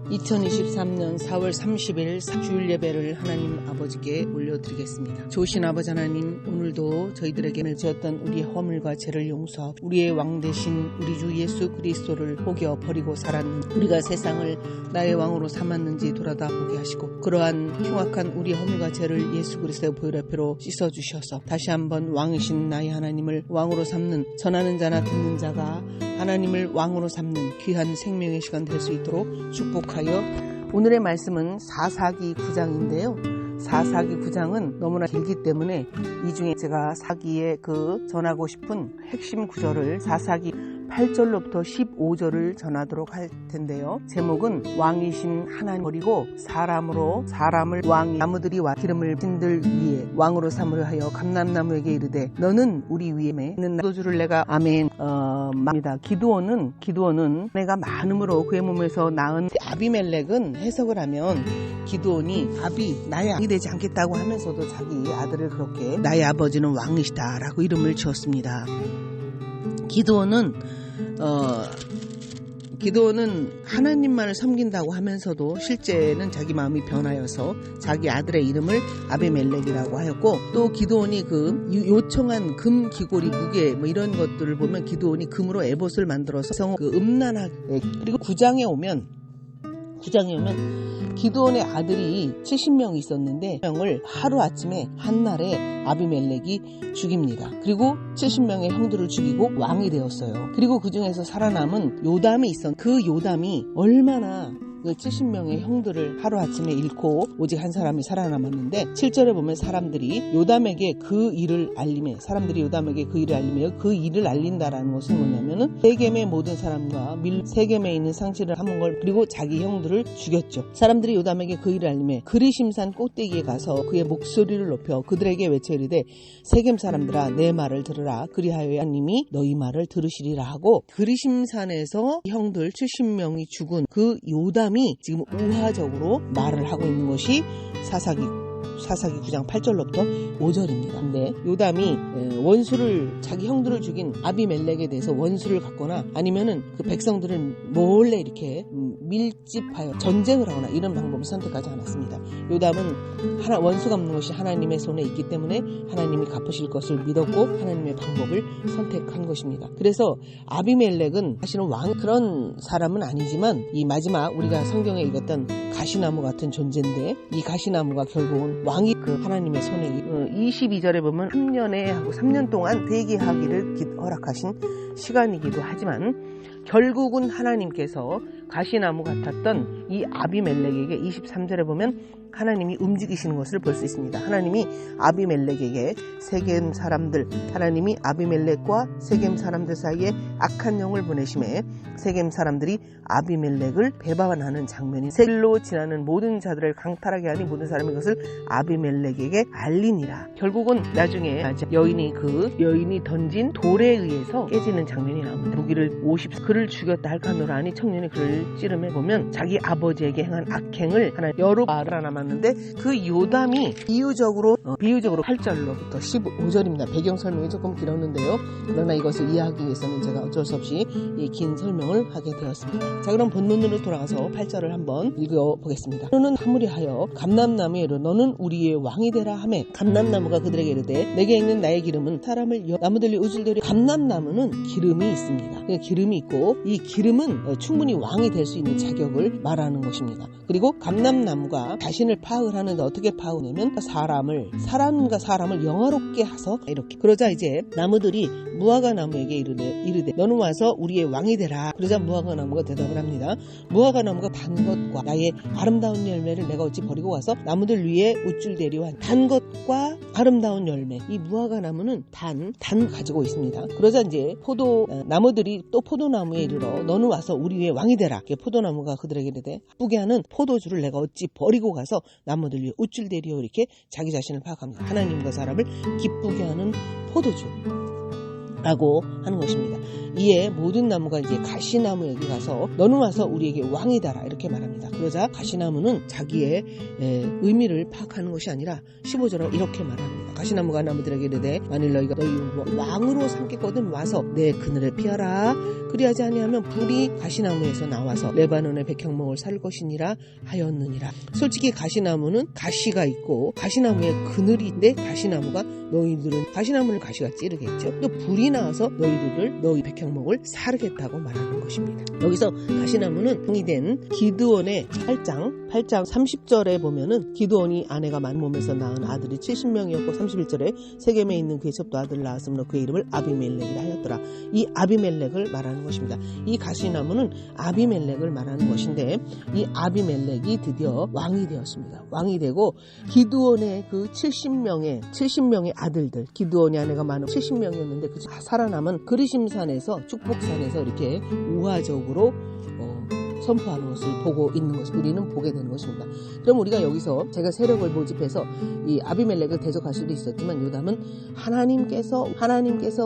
2023년 4월 30일 주일 예배를 하나님 아버지께 올려드리겠습니다. 좋으신 아버지 하나님, 오늘도 저희들에게 지었던 우리의 허물과 죄를 용서하고 우리의 왕 되신 우리 주 예수 그리스도를 포기어 버리고 살았는지, 우리가 세상을 나의 왕으로 삼았는지 돌아다 보게 하시고, 그러한 흉악한 우리의 허물과 죄를 예수 그리스도의 보혈의 피로 씻어주셔서 다시 한번 왕이신 나의 하나님을 왕으로 삼는, 전하는 자나 듣는 자가 하나님을 왕으로 삼는 귀한 생명의 시간 될 수 있도록 축복하여, 오늘의 말씀은 사사기 9장인데요. 사사기 9장은 너무나 길기 때문에 이 중에 제가 사기에 전하고 싶은 핵심 구절을 사사기 8절로부터 15절을 전하도록 할 텐데요. 제목은 왕이신 하나님 버리고 사람을 왕이 나무들이 와 기름을 빈들 위에 왕으로 삼으려 하여 감람나무에게 이르되 너는 우리 위에 있는 포도주를 내가 아멘 말이다. 기드온은 내가 많음으로 그의 몸에서 낳은 아비멜렉은 해석을 하면 기드온이 나의 아들이 되지 않겠다고 하면서도 자기 아들을 그렇게 나의 아버지는 왕이시다 라고 이름을 지었습니다. 기드온은 하나님만을 섬긴다고 하면서도 실제는 자기 마음이 변하여서 자기 아들의 이름을 아비멜렉이라고 하였고, 또 기드온이 요청한 금 귀고리 무게 이런 것들을 보면 기드온이 금으로 에봇을 만들어서 음란하게, 그리고 9장에 오면 기드온의 아들이 70명이 있었는데 70명을 하루아침에 한날에 아비멜렉이 죽입니다. 그리고 70명의 형들을 죽이고 왕이 되었어요. 그리고 그 중에서 살아남은 요담이 그 요담이 얼마나 70명의 형들을 하루아침에 잃고 오직 한 사람이 살아남았는데, 7절에 보면 사람들이 요담에게 그 일을 알리며 그 일을 알린다라는 것은 뭐냐면은 세겜의 모든 사람과 세겜에 있는 상실을 함은 걸, 그리고 자기 형들을 죽였죠. 사람들이 요담에게 그 일을 알리며 그리심산 꼭대기에 가서 그의 목소리를 높여 그들에게 외쳐 이르되 세겜 사람들아 내 말을 들으라, 그리하여 하나님이 너희 말을 들으시리라 하고, 그리심산에서 형들 70명이 죽은 그 요담 지금 우화적으로 말을 하고 있는 것이 사사기 9장 8절로부터 5절입니다. 근데 요담이 자기 형들을 죽인 아비멜렉에 대해서 원수를 갖거나 아니면은 그 백성들을 몰래 이렇게 밀집하여 전쟁을 하거나 이런 방법을 선택하지 않았습니다. 요담은 원수 갚는 것이 하나님의 손에 있기 때문에 하나님이 갚으실 것을 믿었고 하나님의 방법을 선택한 것입니다. 그래서 아비멜렉은 사실은 그런 사람은 아니지만, 이 마지막 우리가 성경에 읽었던 가시나무 같은 존재인데, 이 가시나무가 결국은 왕이 하나님의 손에 22절에 보면 3년 동안 대기하기를 허락하신 시간이기도 하지만, 결국은 하나님께서 가시나무 같았던 이 아비멜렉에게 23절에 보면 하나님이 움직이시는 것을 볼 수 있습니다. 하나님이 아비멜렉과 세겜 사람들 사이에 악한 영을 보내심에 세겜 사람들이 아비멜렉을 배반하는 장면이 세길로 지나는 모든 자들을 강탈하게 하니 모든 사람이 그것을 아비멜렉에게 알리니라. 결국은 나중에 여인이 던진 돌에 의해서 깨지는 장면이 나옵니다. 무기를 그를 죽였다 할까노라 하니 청년이 그를 찌르매 보면 자기 아버지에게 행한 악행을 여러 알아남았는데, 그 요담이 비유적으로 8절로부터 15절입니다. 배경 설명이 조금 길었는데요. 그러나 이것을 이해하기 위해서는 제가 어쩔 수 없이 이 긴 설명을 하게 되었습니다. 자, 그럼 본문으로 돌아가서 8절을 한번 읽어보겠습니다. 너는 하무리하여 감람나무에 이르 너는 우리의 왕이 되라 하매 감람나무가 그들에게 이르되 내게 있는 나의 기름은 나무들이 우질들이. 감람나무는 기름이 있습니다. 기름이 있고 이 기름은 충분히 왕이 될 수 있는 자격을 말하는 것입니다. 그리고 감람나무가 자신을 파악을 하는데 어떻게 파악하냐면 사람과 사람을 영화롭게 하서 이렇게. 그러자 이제 나무들이 무화과 나무에게 이르되 너는 와서 우리의 왕이 되라. 그러자 무화과 나무가 대답을 합니다. 무화과 나무가 단 것과 나의 아름다운 열매를 내가 어찌 버리고 가서 나무들 위에 우쭐대리와 한 단 것과 아름다운 열매. 이 무화과 나무는 단 가지고 있습니다. 그러자 이제 나무들이 또 포도나무에 이르러 너는 와서 우리 위에 왕이 되라. 포도나무가 그들에게 이르되 기쁘게 하는 포도주를 내가 어찌 버리고 가서 나무들 위에 우쭐대리오. 이렇게 자기 자신을 파악합니다. 하나님과 사람을 기쁘게 하는 포도주라고 하는 것입니다. 이에 모든 나무가 이제 가시나무에게 가서 너는 와서 우리에게 왕이 되라 이렇게 말합니다. 그러자 가시나무는 자기의 의미를 파악하는 것이 아니라 15절에 이렇게 말합니다. 가시나무가 나무들에게 이르되 만일 너희가 너희 왕으로 삼겠거든 와서 내 그늘을 피하라. 그리하지 아니하면 불이 가시나무에서 나와서 레바논의 백향목을 살 것이니라 하였느니라. 솔직히 가시나무는 가시가 있고 가시나무에 그늘인데 가시나무가 너희들은 가시나무를 가시가 찌르겠죠. 또 불이 나와서 너희 백향목을 사르겠다고 말하는 것입니다. 여기서 가시나무는 성이된 기드온의 8장 30절에 보면은 기드온이 아내가 많은 몸에서 낳은 아들이 70명이었고 31절에 세겜에 있는 그의 첩도 아들을 낳았으므로 그의 이름을 아비멜렉이라 하였더라. 이 아비멜렉을 말하는 것입니다. 이 가시나무는 아비멜렉을 말하는 것인데 이 아비멜렉이 드디어 왕이 되었습니다. 왕이 되고 기드온의 그 70명의 아들들, 기드온의 아내가 많은 70명이었는데 그 살아남은 그리심산에서 축복산에서 이렇게 우화적으로 선포하는 것을 보고 있는 것을 우리는 보게 되는 것입니다. 그럼 우리가 여기서 제가 세력을 모집해서 이 아비멜렉을 대적할 수도 있었지만 요담은 하나님께서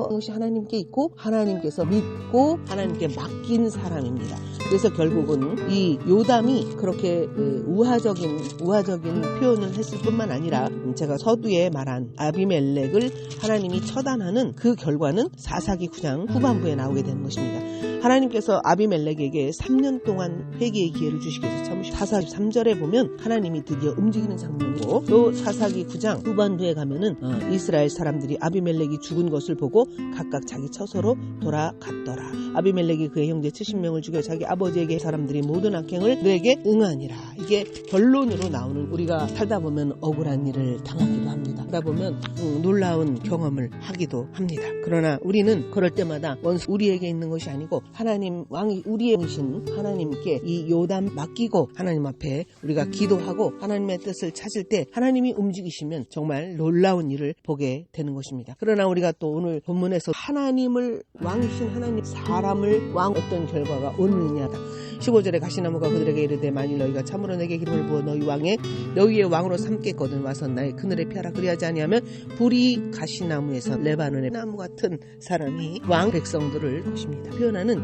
것이 하나님께 있고 하나님께서 믿고 하나님께 맡긴 사람입니다. 그래서 결국은 이 요담이 그렇게 우화적인 표현을 했을 뿐만 아니라 제가 서두에 말한 아비멜렉을 하나님이 처단하는 그 결과는 사사기 9장 후반부에 나오게 되는 것입니다. 하나님께서 아비멜렉에게 3년 동안 회개의 기회를 주시기 위해서 참으시고 사사기 3절에 보면 하나님이 드디어 움직이는 장면이고 또 사사기 9장 후반부에 가면은 이스라엘 사람들이 아비멜렉이 죽은 것을 보고 각각 자기 처소로 돌아갔더라. 아비멜렉이 그의 형제 70명을 죽여 자기 아버지에게 사람들이 모든 악행을 그에게 응하니라. 이게 결론으로 나오는 우리가 살다 보면 억울한 일을 당하기도 합니다. 살다 보면 놀라운 경험을 하기도 합니다. 그러나 우리는 그럴 때마다 원수 우리에게 있는 것이 아니고 하나님 왕이 우리의 왕이신 하나님께 이 요담 맡기고 하나님 앞에 우리가 기도하고 하나님의 뜻을 찾을 때 하나님이 움직이시면 정말 놀라운 일을 보게 되는 것입니다. 그러나 우리가 또 오늘 본문에서 하나님을 왕이신 하나님 사람을 왕 어떤 결과가 오느냐다. 15절에 가시나무가 그들에게 이르되 만일 너희가 참으로 내게 기름을 부어 너희의 왕으로 삼겠거든 와서 나의 그늘에 피하라. 그리하지 아니하면 불이 가시나무에서 레바논의 나무 같은 사람이 왕 백성들을 것입니다. 표현하는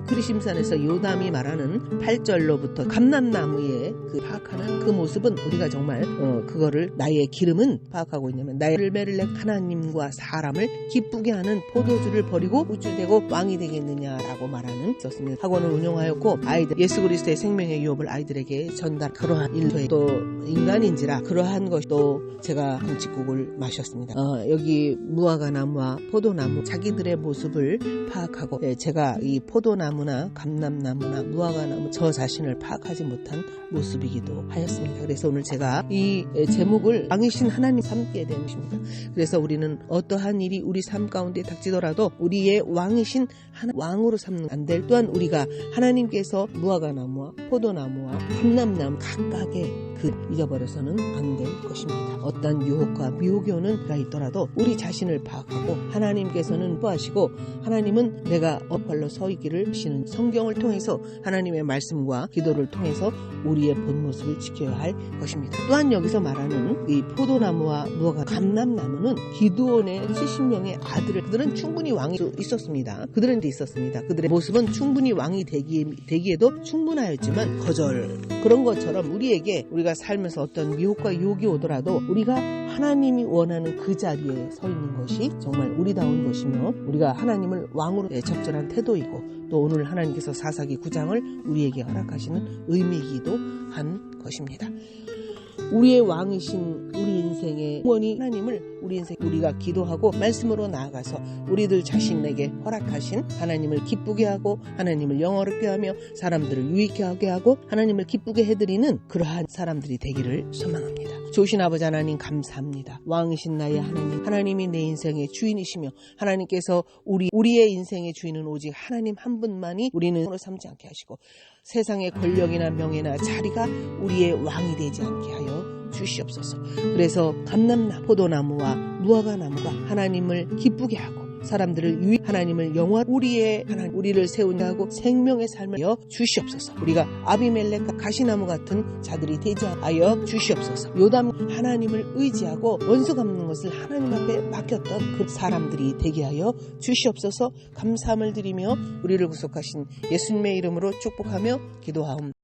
그리심산에서 요담이 말하는 8절로부터 감람나무에 파악하는 그 모습은 우리가 정말 그거를 나의 기름은 파악하고 있냐면 나의 열매를 내 하나님과 사람을 기쁘게 하는 포도주를 버리고 우쭐대고 왕이 되겠느냐라고 말하는 있었습니다. 학원을 운영하였고 아이들 예수 그리스도의 생명의 유업을 아이들에게 전달 그러한 일도 또 인간인지라 그러한 것이 또 제가 금칫국을 마셨습니다. 여기 무화과 나무와 포도나무 자기들의 모습을 파악하고 제가 이 포도나무나 감람나무나 무화과나무 저 자신을 파악하지 못한 모습이기도 하였습니다. 그래서 오늘 제가 이 제목을 왕이신 하나님 삼게 된 것입니다. 그래서 우리는 어떠한 일이 우리 삶 가운데 닥치더라도 우리의 왕이신 왕으로 삼는 안 될 또한 우리가 하나님께서 무화과나무와 포도나무와 감람나무 각각의 잊어버려서는 안 될 것입니다. 어떤 유혹과 미혹이 오는 가 있더라도 우리 자신을 파악하고 하나님께서는 보하시고 하나님은 내가 엎팔로 서 있기를 하시는 성경을 통해서 하나님의 말씀과 기도를 통해서 우리의 본 모습을 지켜야 할 것입니다. 또한 여기서 말하는 이 포도나무와 무화과 감람나무는 기드온의 70명의 아들을 그들은 충분히 왕이 있었습니다. 그들의 모습은 충분히 왕이 되기에도 충분하였지만 거절 그런 것처럼 우리가 살면서 어떤 미혹과 유혹이 오더라도 우리가 하나님이 원하는 그 자리에 서 있는 것이 정말 우리다운 것이며 우리가 하나님을 왕으로 적절한 태도이고 또 오늘 하나님께서 사사기 9장을 우리에게 허락하시는 의미이기도 한 것입니다. 우리의 왕이신 우리 인생의 원이 하나님을 우리가 기도하고 말씀으로 나아가서 우리들 자신에게 허락하신 하나님을 기쁘게 하고 하나님을 영화롭게 하며 사람들을 유익하게 하고 하나님을 기쁘게 해드리는 그러한 사람들이 되기를 소망합니다. 좋으신 아버지 하나님 감사합니다. 왕이신 나의 하나님이 내 인생의 주인이시며 하나님께서 우리의 인생의 주인은 오직 하나님 한 분만이 우리는 삼지 않게 하시고 세상의 권력이나 명예나 자리가 우리의 왕이 되지 않게 하여 주시옵소서. 그래서 감람나무, 포도나무와 무화과나무가 하나님을 기쁘게 하고 사람들을 하나님을 우리를 세우게 하고 생명의 삶을 하여 주시옵소서. 우리가 아비멜렉과 가시나무 같은 자들이 되지 하여 주시옵소서. 요담 하나님을 의지하고 원수 갚는 것을 하나님 앞에 맡겼던 그 사람들이 되게 하여 주시옵소서. 감사함을 드리며 우리를 구속하신 예수님의 이름으로 축복하며 기도하옵나이다.